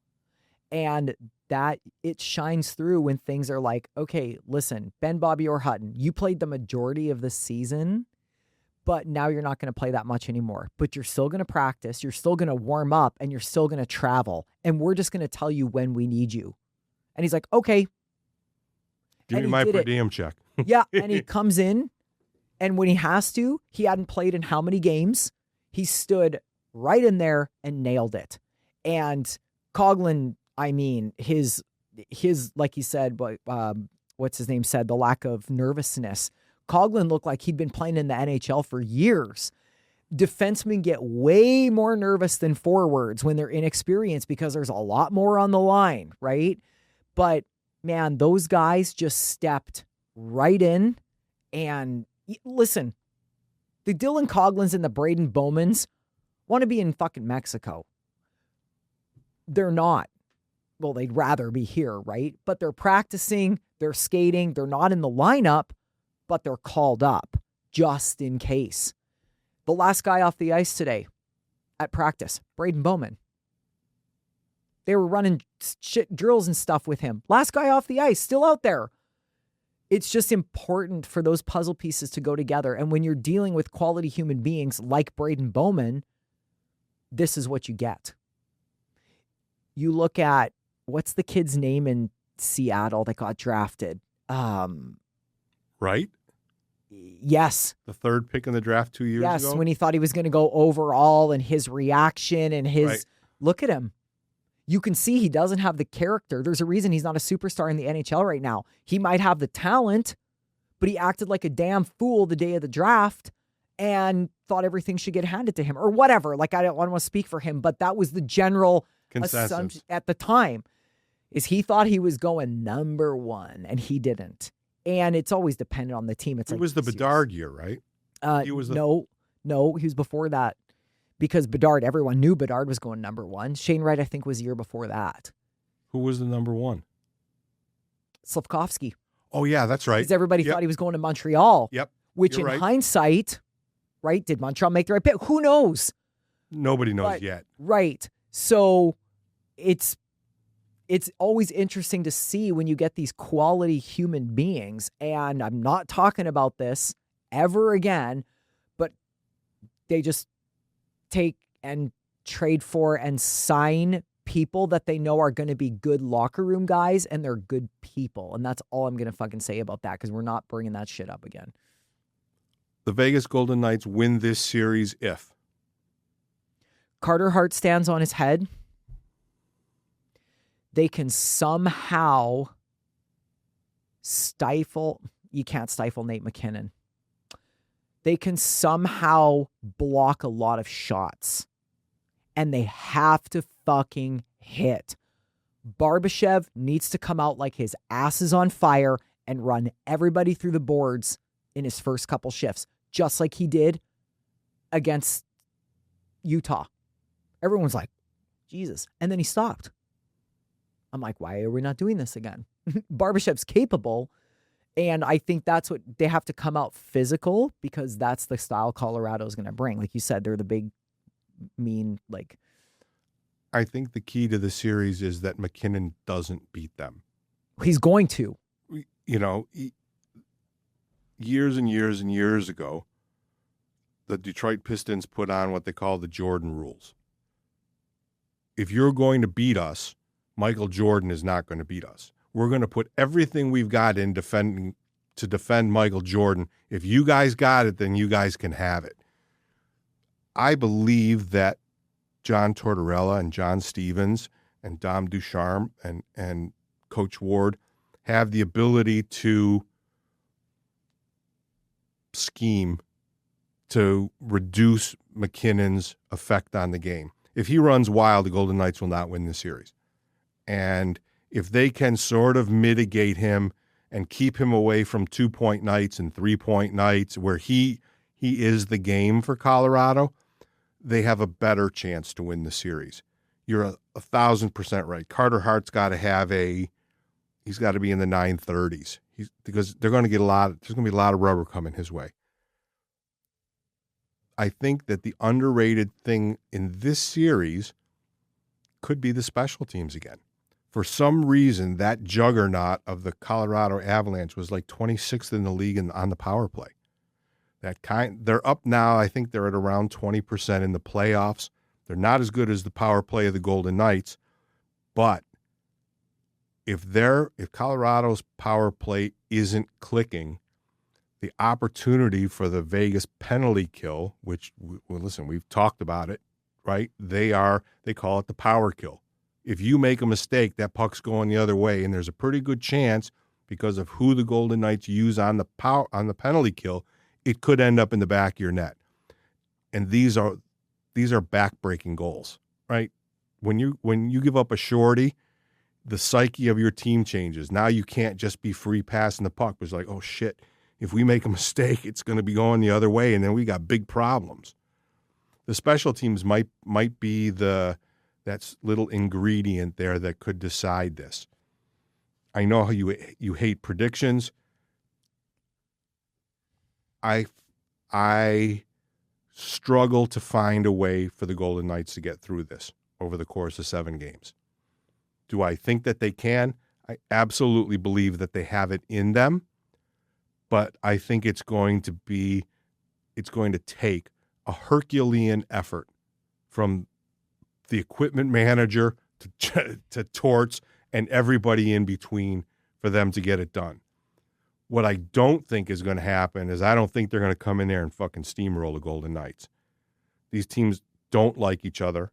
And that it shines through when things are like, okay, listen, Ben, Bobby, or Hutton, you played the majority of the season, but now you're not going to play that much anymore. But you're still going to practice, you're still going to warm up, and you're still going to travel. And we're just going to tell you when we need you. And he's like, okay. Give me my per diem check. Yeah, and he comes in, and when he has to, he hadn't played in how many games? He stood right in there and nailed it. And Coghlan, I mean, his like he said, what's his name said, the lack of nervousness. Coghlan looked like he'd been playing in the NHL for years. Defensemen get way more nervous than forwards when they're inexperienced because there's a lot more on the line, right? But, man, those guys just stepped right in. And, listen, the Dylan Coghlans and the Braden Bowmans want to be in fucking Mexico. They're not. Well, they'd rather be here, right? But they're practicing, they're skating, they're not in the lineup, but they're called up just in case. The last guy off the ice today at practice, Braden Bowman. They were running shit drills and stuff with him. Last guy off the ice, still out there. It's just important for those puzzle pieces to go together. And when you're dealing with quality human beings like Braden Bowman, this is what you get. You look at, what's the kid's name in Seattle that got drafted? Right? Yes. The third pick in the draft 2 years ago? Yes, when he thought he was going to go overall and his reaction and his... Right. Look at him. You can see he doesn't have the character. There's a reason he's not a superstar in the NHL right now. He might have the talent, but he acted like a damn fool the day of the draft and thought everything should get handed to him or whatever. Like, I don't want to speak for him, but that was the general assumption at the time. is he thought he was going number one, and he didn't. And it's always dependent on the team. It was the Bedard year, right? No, he was before that. Because Bedard, everyone knew Bedard was going number one. Shane Wright, I think, was the year before that. Who was the number one? Slafkovsky. Oh, yeah, that's right. Because everybody thought he was going to Montreal. Yep. Which in hindsight, right, did Montreal make the right pick? Who knows? Nobody knows yet. Right. So it's always interesting to see when you get these quality human beings. And I'm not talking about this ever again, but they just take and trade for and sign people that they know are going to be good locker room guys, and they're good people. And that's all I'm going to fucking say about that, because we're not bringing that shit up again. The Vegas Golden Knights win this series if Carter Hart stands on his head. They can somehow stifle. You can't stifle Nate McKinnon. They can somehow block a lot of shots. And they have to fucking hit. Barbashev needs to come out like his ass is on fire and run everybody through the boards in his first couple shifts, just like he did against Utah. Everyone's like, Jesus. And then he stopped. I'm like, why are we not doing this again? Barbashev's capable. And I think that's what they have to come out physical, because that's the style Colorado is going to bring. Like you said, they're the big, mean, like. I think the key to the series is that McKinnon doesn't beat them. He's going to. You know, years and years and years ago, the Detroit Pistons put on what they call the Jordan rules. If you're going to beat us, Michael Jordan is not going to beat us. We're going to put everything we've got in to defend Michael Jordan. If you guys got it, then you guys can have it. I believe that John Tortorella and John Stevens and Dom Ducharme and Coach Ward have the ability to scheme to reduce McKinnon's effect on the game. If he runs wild, the Golden Knights will not win the series. And if they can sort of mitigate him and keep him away from 2-point nights and 3-point nights where he is the game for Colorado, they have a better chance to win the series. You're 1,000% right. Carter Hart's got to he's got to be in the 930s. Because they're going to get there's going to be a lot of rubber coming his way. I think that the underrated thing in this series could be the special teams again. For some reason, that juggernaut of the Colorado Avalanche was like 26th in the league on the power play. They're up now. I think they're at around 20% in the playoffs. They're not as good as the power play of the Golden Knights, but if Colorado's power play isn't clicking, the opportunity for the Vegas penalty kill, which, listen, we've talked about it, right? They call it the power kill. If you make a mistake, that puck's going the other way, and there's a pretty good chance, because of who the Golden Knights use on the penalty kill, it could end up in the back of your net. And these are back-breaking goals, right? When you give up a shorty, the psyche of your team changes. Now you can't just be free passing the puck. It's like, oh shit, if we make a mistake, it's going to be going the other way, and then we got big problems. The special teams might be that little ingredient there that could decide this. I know how you hate predictions. I struggle to find a way for the Golden Knights to get through this over the course of 7 games. Do I think that they can? I absolutely believe that they have it in them, but I think it's going to take a Herculean effort from the equipment manager to Torts and everybody in between for them to get it done. What I don't think is going to happen is I don't think they're going to come in there and fucking steamroll the Golden Knights. These teams don't like each other.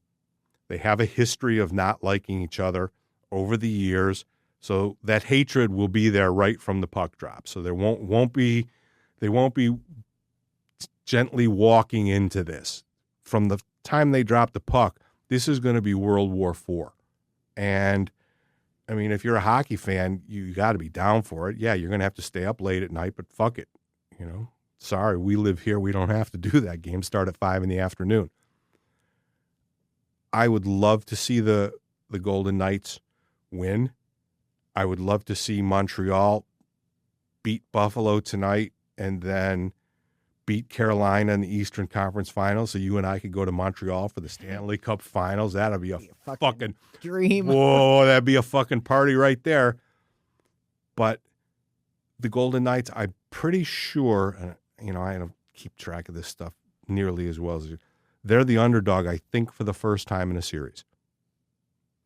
They have a history of not liking each other over the years, so that hatred will be there right from the puck drop. So they won't be gently walking into this. From the time they drop the puck, this is going to be World War IV. And I mean, if you're a hockey fan, you got to be down for it. Yeah, you're going to have to stay up late at night, but fuck it. Sorry, we live here. We don't have to do that. Games start at 5 p.m. I would love to see the Golden Knights win. I would love to see Montreal beat Buffalo tonight and then beat Carolina in the Eastern Conference Finals so you and I could go to Montreal for the Stanley Cup Finals. That'd be a fucking dream. Whoa, that'd be a fucking party right there. But the Golden Knights, I'm pretty sure, I don't keep track of this stuff nearly as well as you. They're the underdog, I think, for the first time in a series.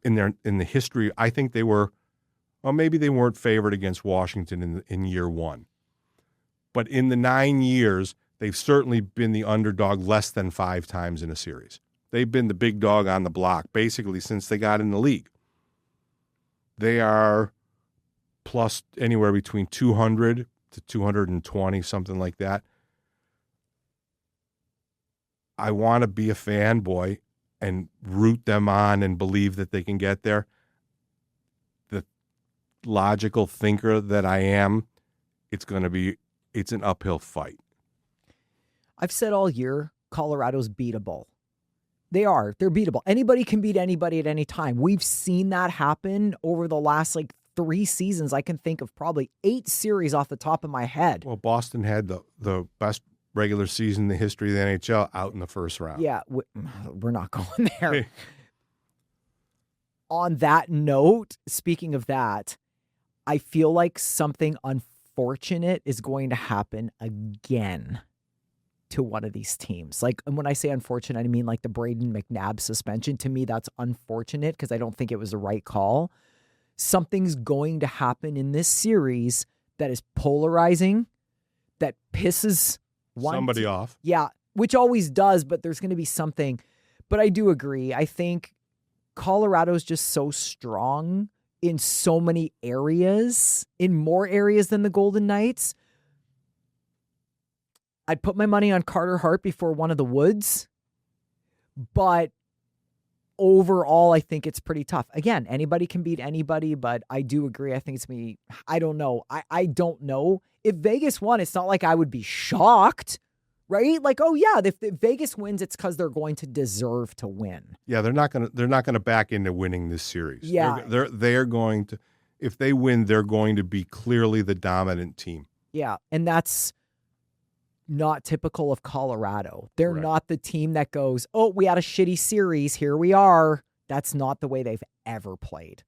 In the history, I think they were, well, maybe they weren't favored against Washington in year one. But in the 9 years, they've certainly been the underdog less than 5 times in a series. They've been the big dog on the block, basically, since they got in the league. They are plus anywhere between 200 to 220, something like that. I want to be a fanboy and root them on and believe that they can get there. The logical thinker that I am, it's an uphill fight. I've said all year, Colorado's beatable. They are. They're beatable. Anybody can beat anybody at any time. We've seen that happen over the last 3 seasons. I can think of probably 8 series off the top of my head. Well, Boston had the best regular season in the history of the NHL out in the first round. Yeah, we're not going there. Hey. On that note, speaking of that, I feel like something unfortunate is going to happen again to one of these teams. And when I say unfortunate, I mean the Brayden McNabb suspension. To me, that's unfortunate because I don't think it was the right call. Something's going to happen in this series that is polarizing, that pisses somebody off. Yeah, which always does, but there's going to be something. But I do agree. I think Colorado's just so strong in so many areas, in more areas than the Golden Knights. I'd put my money on Carter Hart before one of the Woods, but overall, I think it's pretty tough. Again, anybody can beat anybody, but I do agree. I think it's me. I don't know. I don't know. If Vegas won, it's not like I would be shocked, right? Oh yeah, if Vegas wins, it's because they're going to deserve to win. Yeah, they're not gonna back into winning this series. Yeah, they're going to. If they win, they're going to be clearly the dominant team. Yeah, and that's not typical of Colorado. They're Correct. Not the team that goes, oh, we had a shitty series, here we are. That's not the way they've ever played.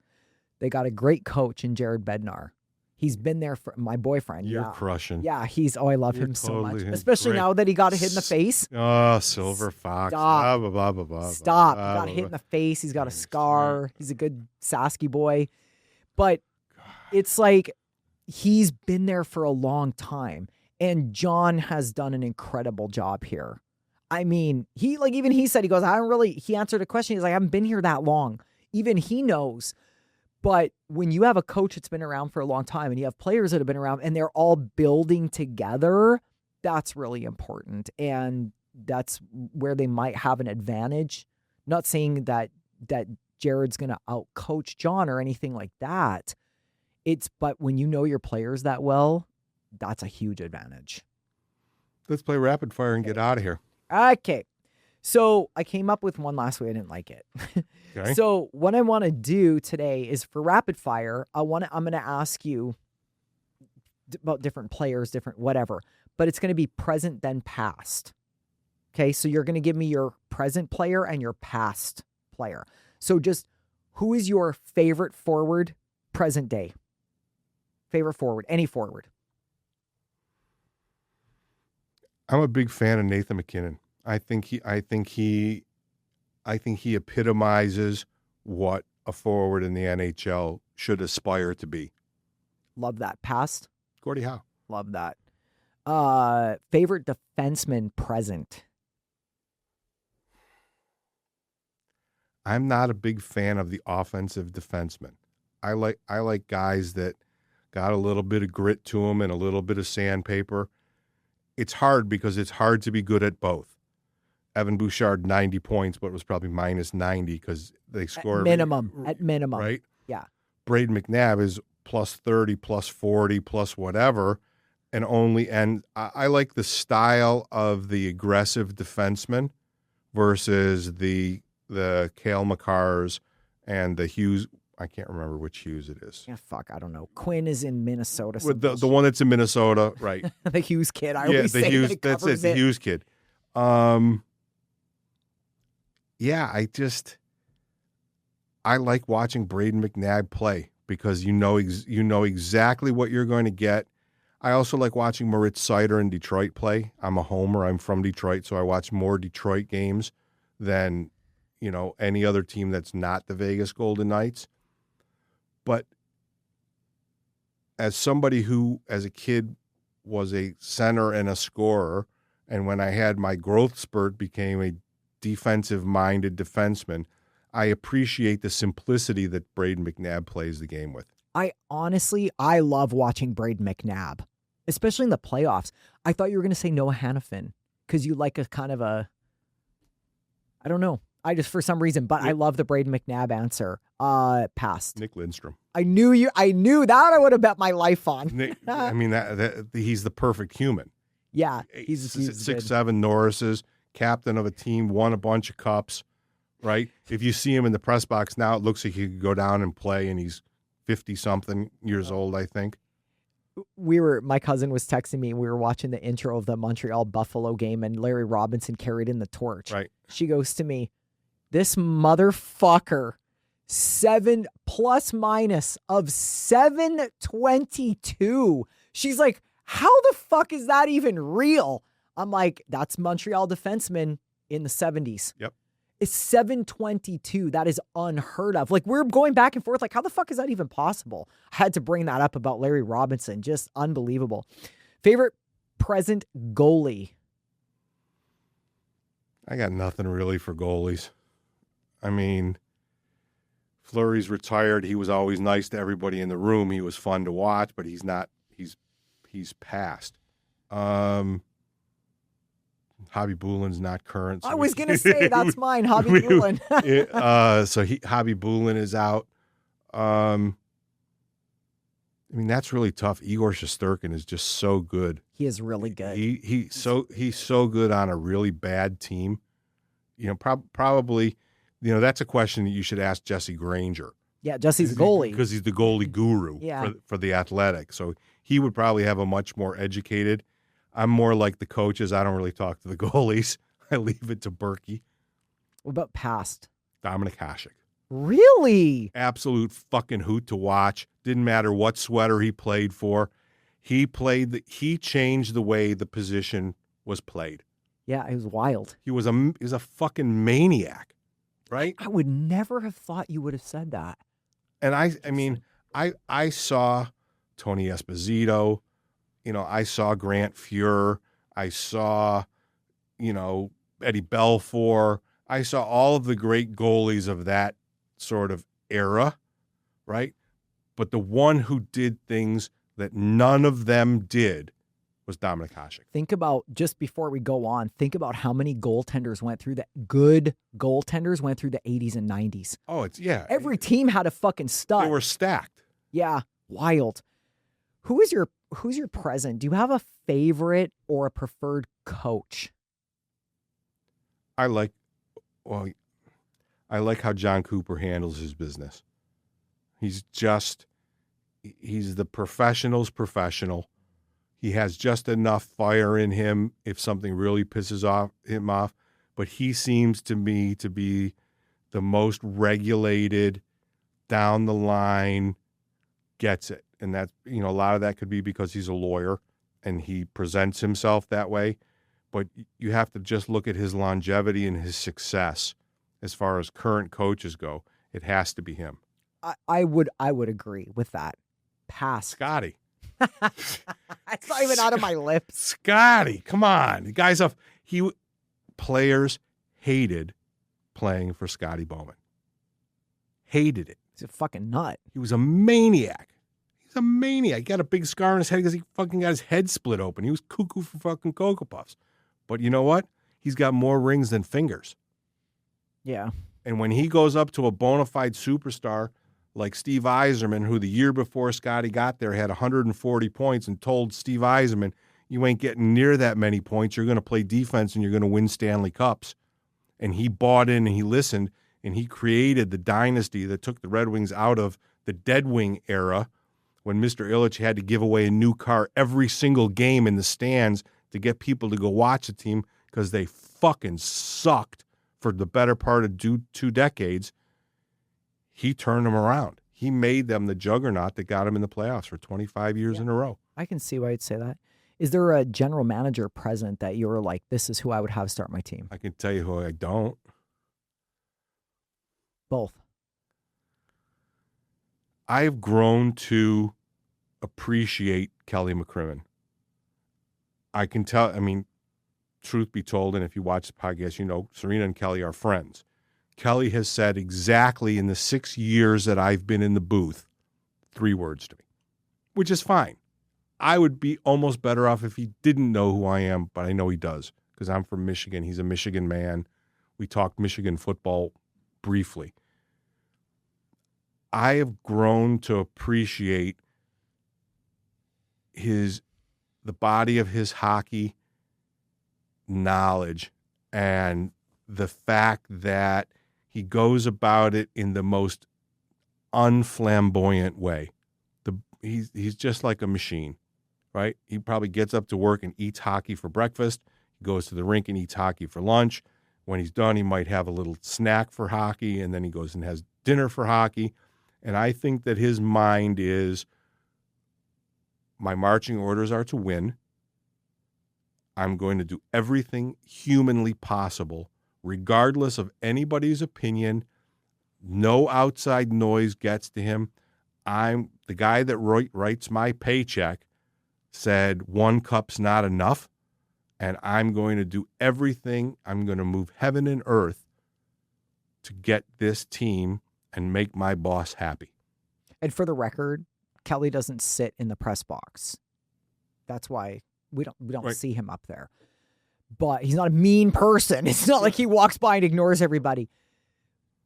They got a great coach in Jared Bednar. He's been there for my boyfriend. You're crushing. Yeah, I love him so much. Especially now that he got hit in the face. Oh, Silver Fox. Stop. Blah, blah, blah, blah, Stop. Blah, he got hit in the face. He's got a scar. He's a good Sasky boy. But it's he's been there for a long time. And John has done an incredible job here. I mean, even he said, he goes, he answered a question. He's like, I haven't been here that long. Even he knows. But when you have a coach that's been around for a long time and you have players that have been around and they're all building together, that's really important. And that's where they might have an advantage. Not saying that Jared's going to out-coach John or anything like that. But when you know your players that well, that's a huge advantage. Let's play rapid fire and get out of here. Okay. So I came up with one last week. I didn't like it. Okay. So what I want to do today is for rapid fire, I'm going to ask you about different players, different whatever, but it's going to be present then past. Okay. So you're going to give me your present player and your past player. So just who is your favorite forward present day? Favorite forward, any forward. I'm a big fan of Nathan MacKinnon. I think he epitomizes what a forward in the NHL should aspire to be. Love that. Past? Gordie Howe. Love that. Favorite defenseman present? I'm not a big fan of the offensive defenseman. I like guys that got a little bit of grit to them and a little bit of sandpaper. It's hard because it's hard to be good at both. Evan Bouchard, 90 points, but it was probably minus 90 because they scored. At minimum. Right? Yeah. Braden McNabb is plus 30, plus 40, plus whatever, and I like the style of the aggressive defenseman versus the Cale Makars and the Hughes. I can't remember which Hughes it is. Yeah, fuck, I don't know. Quinn is in Minnesota. With the one that's in Minnesota, right? The Hughes kid. I always say Hughes. that That's it. The Hughes kid. Yeah, I like watching Braden McNabb play because you know exactly what you're going to get. I also like watching Moritz Seider in Detroit play. I'm a homer. I'm from Detroit, so I watch more Detroit games than, any other team that's not the Vegas Golden Knights. But as somebody who, as a kid, was a center and a scorer, and when I had my growth spurt, became a defensive-minded defenseman, I appreciate the simplicity that Braden McNabb plays the game with. I love watching Braden McNabb, especially in the playoffs. I thought you were going to say Noah Hannafin because you like a kind of I don't know. I just, for some reason, but I love the Braden McNabb answer. Passed. Nick Lindstrom. I knew that I would have bet my life on. I mean, he's the perfect human. Yeah. He's 6'7" Norris's, captain of a team, won a bunch of cups, right? If you see him in the press box now, it looks like he could go down and play, and he's 50-something years old, I think. My cousin was texting me, and we were watching the intro of the Montreal Buffalo game, and Larry Robinson carried in the torch. Right. She goes to me, this motherfucker, 7 plus minus of 722. She's like, how the fuck is that even real? I'm like, that's Montreal defenseman in the 70s. Yep. It's 722. That is unheard of. Like, we're going back and forth. Like, how the fuck is that even possible? I had to bring that up about Larry Robinson. Just unbelievable. Favorite present goalie? I got nothing really for goalies. I mean, Fleury's retired. He was always nice to everybody in the room. He was fun to watch, but he's not. He's passed. Hobby Boulin's not current. So I was going to say, that's mine, Hobby Boulin. So Hobby Boulin is out. I mean, that's really tough. Igor Shesterkin is just so good. He is really good. He's so good on a really bad team. Probably, that's a question that you should ask Jesse Granger. Yeah, Jesse's goalie. Because he's the goalie guru for the Athletic. So he would probably have a much more educated. I'm more like the coaches. I don't really talk to the goalies. I leave it to Berkey. What about past? Dominic Hasek. Really? Absolute fucking hoot to watch. Didn't matter what sweater he played for. He changed the way the position was played. Yeah, it was wild. He was a fucking maniac, right? I would never have thought you would have said that. And I saw Tony Esposito. I saw Grant Fuhr. I saw, Eddie Belfour. I saw all of the great goalies of that sort of era, right? But the one who did things that none of them did was Dominic Hasek. Think about, just before we go on, think about how many goaltenders went through good goaltenders went through the 80s and 90s. Oh, every team had a fucking stud. They were stacked. Yeah, wild. Who's your present? Do you have a favorite or a preferred coach? I like how John Cooper handles his business. He's the professional's professional. He has just enough fire in him if something really pisses him off. But he seems to me to be the most regulated, down the line, gets it. And that, a lot of that could be because he's a lawyer and he presents himself that way. But you have to just look at his longevity and his success as far as current coaches go. It has to be him. I would agree with that. Pass. Scotty. It's not even out of my lips. Scotty, come on. The guy's players hated playing for Scotty Bowman. Hated it. He's a fucking nut. He was a maniac. He's a maniac. He got a big scar on his head because he fucking got his head split open. He was cuckoo for fucking Cocoa Puffs. But you know what? He's got more rings than fingers. Yeah. And when he goes up to a bona fide superstar like Steve Yzerman, who the year before Scotty got there had 140 points and told Steve Yzerman, you ain't getting near that many points. You're going to play defense and you're going to win Stanley Cups. And he bought in and he listened and he created the dynasty that took the Red Wings out of the dead wing era when Mr. Ilitch had to give away a new car every single game in the stands to get people to go watch the team because they fucking sucked for the better part of 2 decades. He turned them around. He made them the juggernaut that got him in the playoffs for 25 years in a row. I can see why you'd say that. Is there a general manager present that you're like, this is who I would have start my team? I can tell you who I don't. Both. I've grown to appreciate Kelly McCrimmon. I can tell, I mean, truth be told, and if you watch the podcast, you know, Sarina and Kelly are friends. Kelly has said exactly in the 6 years that I've been in the booth, 3 words to me, which is fine. I would be almost better off if he didn't know who I am, but I know he does because I'm from Michigan. He's a Michigan man. We talked Michigan football briefly. I have grown to appreciate the body of his hockey knowledge and the fact that he goes about it in the most unflamboyant way. He's just like a machine, right? He probably gets up to work and eats hockey for breakfast. He goes to the rink and eats hockey for lunch. When he's done, he might have a little snack for hockey, and then he goes and has dinner for hockey. And I think that his mind is, my marching orders are to win. I'm going to do everything humanly possible, regardless of anybody's opinion. No outside noise gets to him. I'm the guy that writes my paycheck said 1 cup's not enough, and I'm going to do everything. I'm going to move heaven and earth to get this team and make my boss happy. And for the record, Kelly doesn't sit in the press box. That's why we don't see him up there. But he's not a mean person. It's not like he walks by and ignores everybody.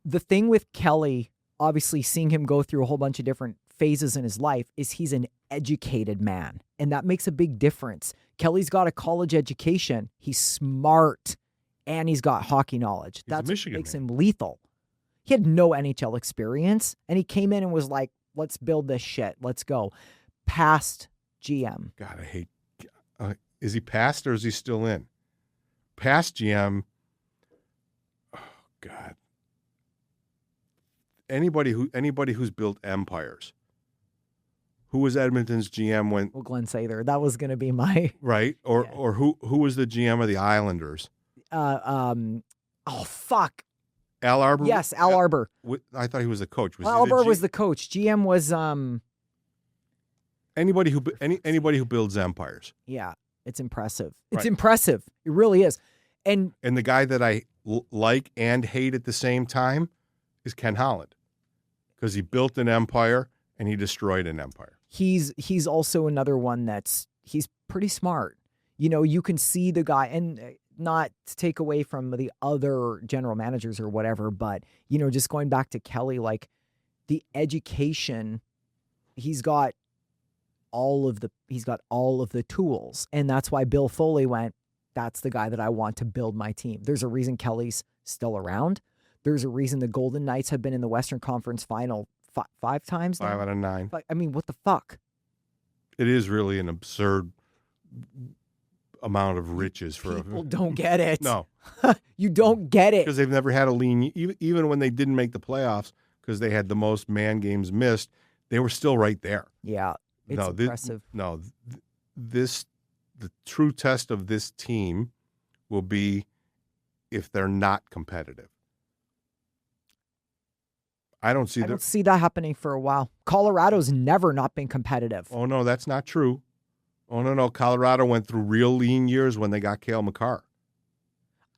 The thing with Kelly, obviously seeing him go through a whole bunch of different phases in his life, is he's an educated man. And that makes a big difference. Kelly's got a college education. He's smart. And he's got hockey knowledge. That's what makes him lethal. He had no NHL experience. And he came in and was like, let's build this shit. Let's go. Past GM. God, I hate... is he past or is he still in? Past GM... Oh, God. Anybody who's built empires. Who was Edmonton's GM when... Well, Glenn Sather. That was going to be my... Right? Or who was the GM of the Islanders? Oh, fuck. Al Arbor? Yes, Al Arbor. I thought he was the coach. Al Arbor was the coach. GM was... Anybody who builds empires. Yeah, it's impressive. It's impressive. It really is. And the guy that I like and hate at the same time is Ken Holland, because he built an empire and he destroyed an empire. He's also another one he's pretty smart. You know, you can see the guy, and not to take away from the other general managers or whatever, but, you know, just going back to Kelly, like the education, he's got all of the tools. And that's why Bill Foley went, that's the guy that I want to build my team. There's a reason Kelly's still around. There's a reason the Golden Knights have been in the Western Conference Final 5 times now. 5 out of 9. I mean, what the fuck? It is really an absurd amount of riches for people don't get it. No. You don't get it. Because they've never had a lean, even when they didn't make the playoffs, because they had the most man games missed, they were still right there. Yeah, it's impressive. The true test of this team will be if they're not competitive. I don't see that happening for a while. Colorado's never not been competitive. Oh, no, that's not true. Oh, no. Colorado went through real lean years when they got Cale Makar.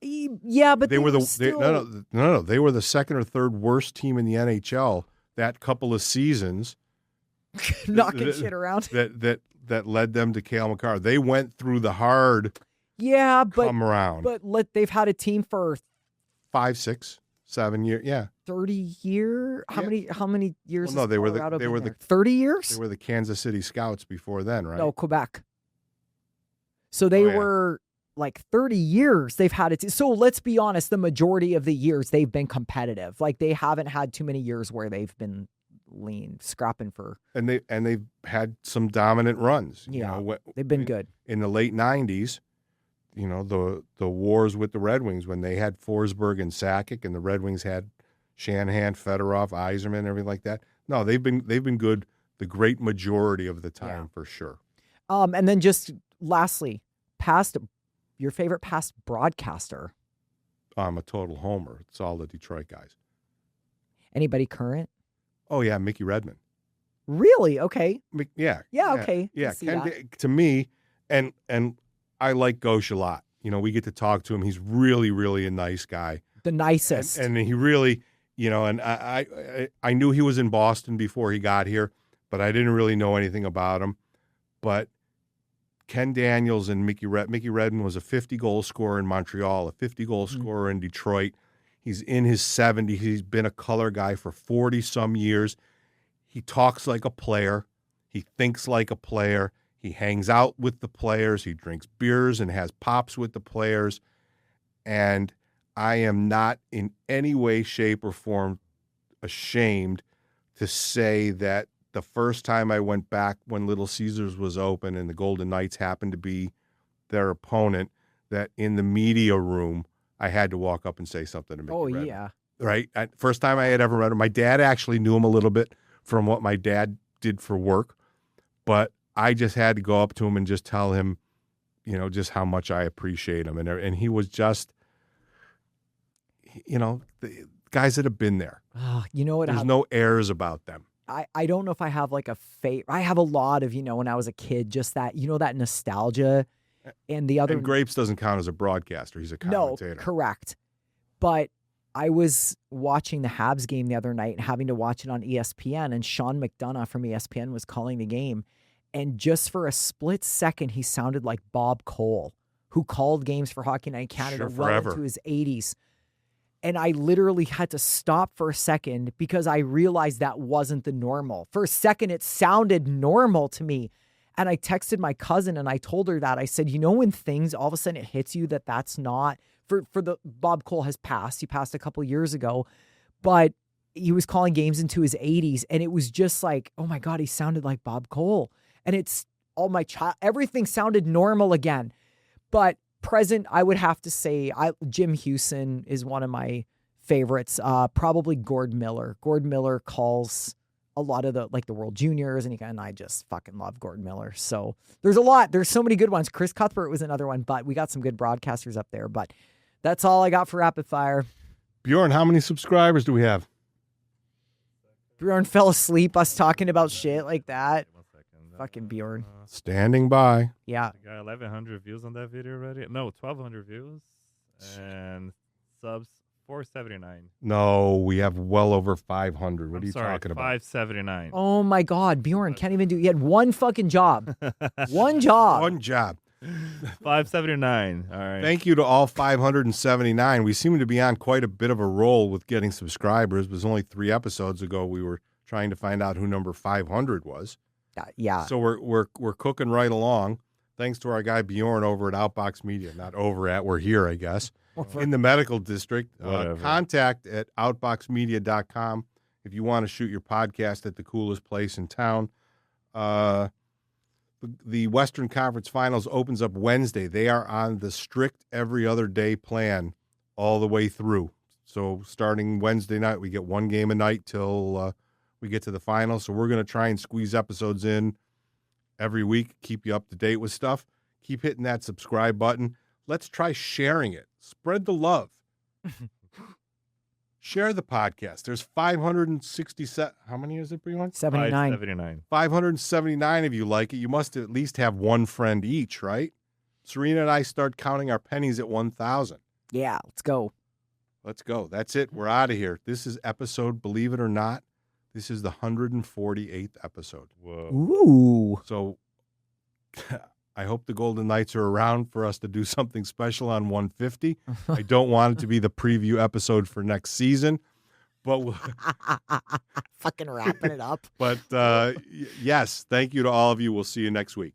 Yeah, but they were they were the second or third worst team in the NHL that couple of seasons. Knocking shit around. That led them to Cale Makar. They went through the hard come around. But they've had a team for 5, 6, 7 years. Yeah. 30 year? How many years? Well, no, they were the 30 years. They were the Kansas City Scouts before then, right? No, Quebec. So they were like 30 years they've had it. So let's be honest, the majority of the years they've been competitive. Like they haven't had too many years where they've been lean, scrapping for. And they've had some dominant runs. Yeah, you know, they've been good. In the late 90s, you know, the wars with the Red Wings when they had Forsberg and Sakic and the Red Wings had Shanahan, Fedorov, Yzerman, everything like that. No, they've been good the great majority of the time for sure. And then just lastly, your favorite past broadcaster. I'm a total homer. It's all the Detroit guys. Anybody current? Oh yeah, Mickey Redmond. Really? Okay. Yeah. Okay. Yeah. To me, and I like Ghosh a lot. You know, we get to talk to him. He's really, really a nice guy. The nicest. And he really, you know, and I knew he was in Boston before he got here, but I didn't really know anything about him. But Ken Daniels and Mickey Redmond was a 50-goal scorer in Montreal, a 50-goal scorer in Detroit. He's in his 70s. He's been a color guy for 40-some years. He talks like a player. He thinks like a player. He hangs out with the players. He drinks beers and has pops with the players. And I am not in any way, shape, or form ashamed to say that the first time I went back when Little Caesars was open and the Golden Knights happened to be their opponent, that in the media room, I had to walk up and say something to Mickey Redmond. Yeah. Right? First time I had ever met him. My dad actually knew him a little bit from what my dad did for work, but I just had to go up to him and just tell him, you know, just how much I appreciate him. And he was just, you know, the guys that have been there. You know what? There's no airs about them. I don't know if I have like a favorite. I have a lot of, you know, when I was a kid, just that, you know, that nostalgia. And the other. And Grapes doesn't count as a broadcaster. He's a commentator. No, correct. But I was watching the Habs game the other night and having to watch it on ESPN, and Sean McDonough from ESPN was calling the game. And just for a split second, he sounded like Bob Cole, who called games for Hockey Night in Canada well into his 80s. And I literally had to stop for a second because I realized that wasn't the normal. For a second, it sounded normal to me. And I texted my cousin and I told her that. I said, you know, when things, all of a sudden it hits you that that's not, for the Bob Cole has passed. He passed a couple years ago. But he was calling games into his 80s. And it was just like, oh my God, he sounded like Bob Cole. And it's all everything sounded normal again. But present, I would have to say Jim Hewson is one of my favorites. Probably Gord Miller. Gord Miller calls a lot of the World Juniors, and I just fucking love Gord Miller. So there's a lot. There's so many good ones. Chris Cuthbert was another one, but we got some good broadcasters up there. But that's all I got for Rapid Fire. Bjorn, how many subscribers do we have? Bjorn fell asleep us talking about shit like that. Fucking Bjorn. Standing by. Yeah. I got 1,100 views on that video already. No, 1,200 views. And subs 479. No, we have well over 500. What are you talking about? 579. Oh my God. Bjorn can't even do, he had one fucking job. One job. 579. All right. Thank you to all 579. We seem to be on quite a bit of a roll with getting subscribers. It was only 3 episodes ago we were trying to find out who number 500 was. Yeah. So we're cooking right along. Thanks to our guy Bjorn over at OUTBOX Media. Not over at, we're here, I guess. In the medical district. Contact at outboxmedia.com if you want to shoot your podcast at the coolest place in town. The Western Conference Finals opens up Wednesday. They are on the strict every other day plan all the way through. So starting Wednesday night, we get 1 game a night till we get to the finals. So we're going to try and squeeze episodes in every week, keep you up to date with stuff. Keep hitting that subscribe button. Let's try sharing it. Spread the love. Share the podcast. There's 567. How many is it, Breon? 79. 579 of you like it. You must at least have one friend each, right? Sarina and I start counting our pennies at 1,000. Yeah, let's go. Let's go. That's it. We're out of here. This is episode, believe it or not, this is the 148th episode. Whoa. Ooh. So I hope the Golden Knights are around for us to do something special on 150. I don't want it to be the preview episode for next season, but we'll fucking wrapping it up. But yes, thank you to all of you. We'll see you next week.